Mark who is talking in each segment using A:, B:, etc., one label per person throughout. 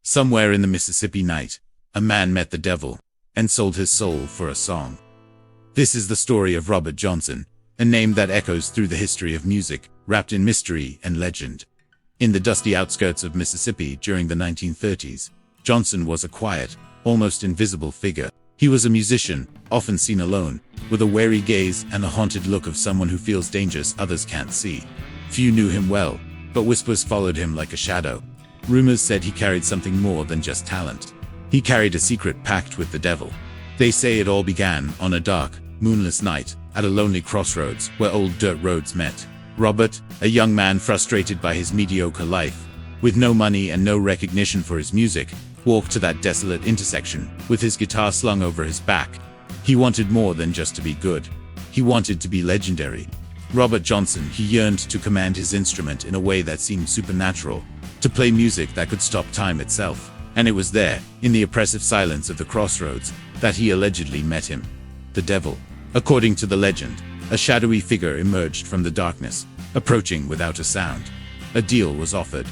A: Somewhere in the Mississippi night, a man met the devil and sold his soul for a song. This is the story of Robert Johnson, a name that echoes through the history of music, wrapped in mystery and legend. In the dusty outskirts of Mississippi during the 1930s, Johnson was a quiet, almost invisible figure. He was a musician, often seen alone, with a wary gaze and the haunted look of someone who feels dangers others can't see. Few knew him well, but whispers followed him like a shadow. Rumors said he carried something more than just talent. He carried a secret pact with the devil. They say it all began on a dark, moonless night, at a lonely crossroads where old dirt roads met. Robert, a young man frustrated by his mediocre life, with no money and no recognition for his music, walked to that desolate intersection, with his guitar slung over his back. He wanted more than just to be good. He wanted to be legendary. Robert Johnson, he yearned to command his instrument in a way that seemed supernatural, to play music that could stop time itself. And it was there, in the oppressive silence of the crossroads, that he allegedly met him. The devil. According to the legend, a shadowy figure emerged from the darkness, approaching without a sound. A deal was offered.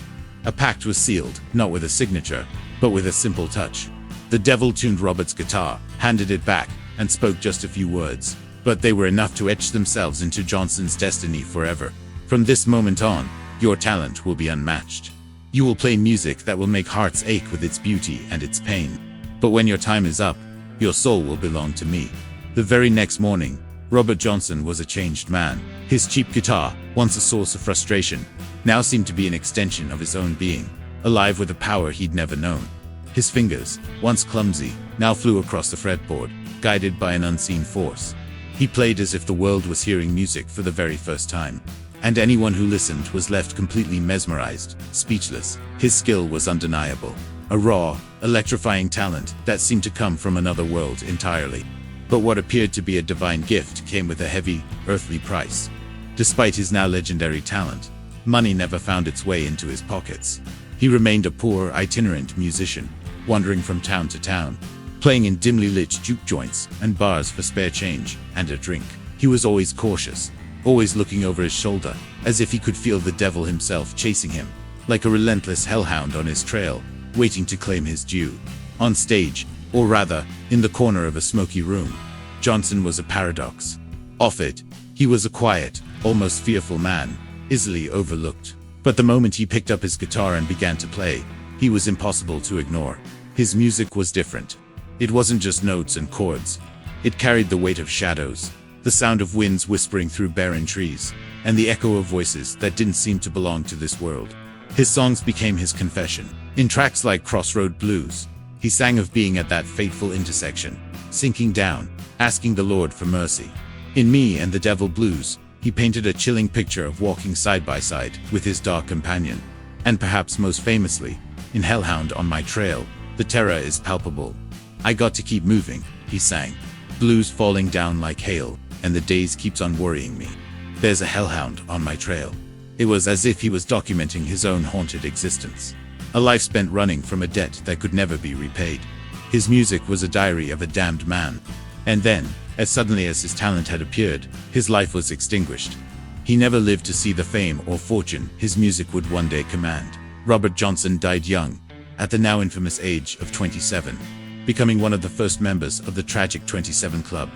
A: A pact was sealed, not with a signature, but with a simple touch. The devil tuned Robert's guitar, handed it back, and spoke just a few words. But they were enough to etch themselves into Johnson's destiny forever. From this moment on, your talent will be unmatched. You will play music that will make hearts ache with its beauty and its pain. But when your time is up, your soul will belong to me. The very next morning, Robert Johnson was a changed man. His cheap guitar, once a source of frustration, now seemed to be an extension of his own being, alive with a power he'd never known. His fingers, once clumsy, now flew across the fretboard, guided by an unseen force. He played as if the world was hearing music for the very first time. And anyone who listened was left completely mesmerized, speechless. His skill was undeniable. A raw, electrifying talent that seemed to come from another world entirely. But what appeared to be a divine gift came with a heavy, earthly price. Despite his now legendary talent, money never found its way into his pockets. He remained a poor, itinerant musician, wandering from town to town, playing in dimly lit juke joints and bars for spare change and a drink. He was always cautious, always looking over his shoulder, as if he could feel the devil himself chasing him, like a relentless hellhound on his trail, waiting to claim his due. On stage, or rather, in the corner of a smoky room, Johnson was a paradox. Off it, he was a quiet, almost fearful man, easily overlooked. But the moment he picked up his guitar and began to play, he was impossible to ignore. His music was different. It wasn't just notes and chords. It carried the weight of shadows, the sound of winds whispering through barren trees, and the echo of voices that didn't seem to belong to this world. His songs became his confession. In tracks like Crossroad Blues, he sang of being at that fateful intersection, sinking down, asking the Lord for mercy. In Me and the Devil Blues, he painted a chilling picture of walking side by side with his dark companion. And perhaps most famously, in Hellhound, On My Trail, the terror is palpable. I got to keep moving, he sang. Blues falling down like hail, and the days keeps on worrying me. There's a hellhound on my trail. It was as if he was documenting his own haunted existence. A life spent running from a debt that could never be repaid. His music was a diary of a damned man. And then, as suddenly as his talent had appeared, his life was extinguished. He never lived to see the fame or fortune his music would one day command. Robert Johnson died young, at the now infamous age of 27, becoming one of the first members of the tragic 27 Club.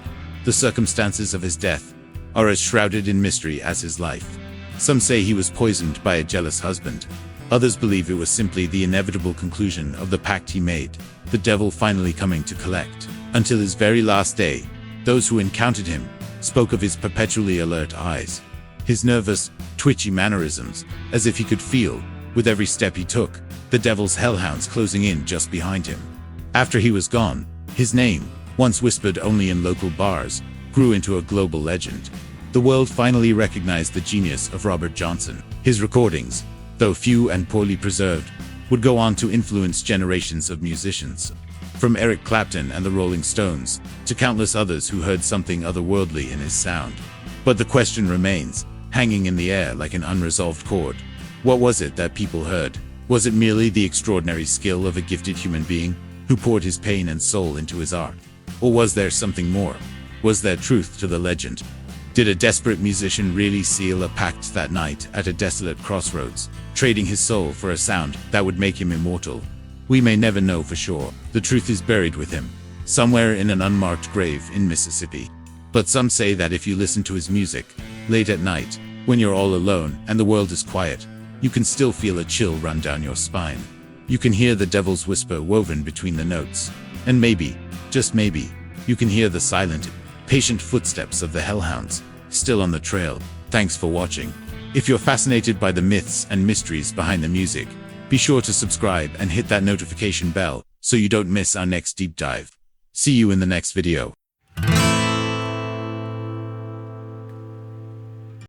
A: The circumstances of his death are as shrouded in mystery as his life. Some say he was poisoned by a jealous husband. Others believe it was simply the inevitable conclusion of the pact he made, the devil finally coming to collect. Until his very last day, those who encountered him spoke of his perpetually alert eyes, his nervous, twitchy mannerisms, as if he could feel, with every step he took, the devil's hellhounds closing in just behind him. After he was gone, his name, once whispered only in local bars, grew into a global legend. The world finally recognized the genius of Robert Johnson. His recordings, though few and poorly preserved, would go on to influence generations of musicians. From Eric Clapton and the Rolling Stones, to countless others who heard something otherworldly in his sound. But the question remains, hanging in the air like an unresolved chord. What was it that people heard? Was it merely the extraordinary skill of a gifted human being, who poured his pain and soul into his art? Or was there something more? Was there truth to the legend? Did a desperate musician really seal a pact that night at a desolate crossroads, trading his soul for a sound that would make him immortal? We may never know for sure. The truth is buried with him, somewhere in an unmarked grave in Mississippi. But some say that if you listen to his music, late at night, when you're all alone and the world is quiet, you can still feel a chill run down your spine. You can hear the devil's whisper woven between the notes. And maybe, just maybe, you can hear the silent, patient footsteps of the hellhounds, still on the trail. Thanks for watching. If you're fascinated by the myths and mysteries behind the music, be sure to subscribe and hit that notification bell so you don't miss our next deep dive. See you in the next video.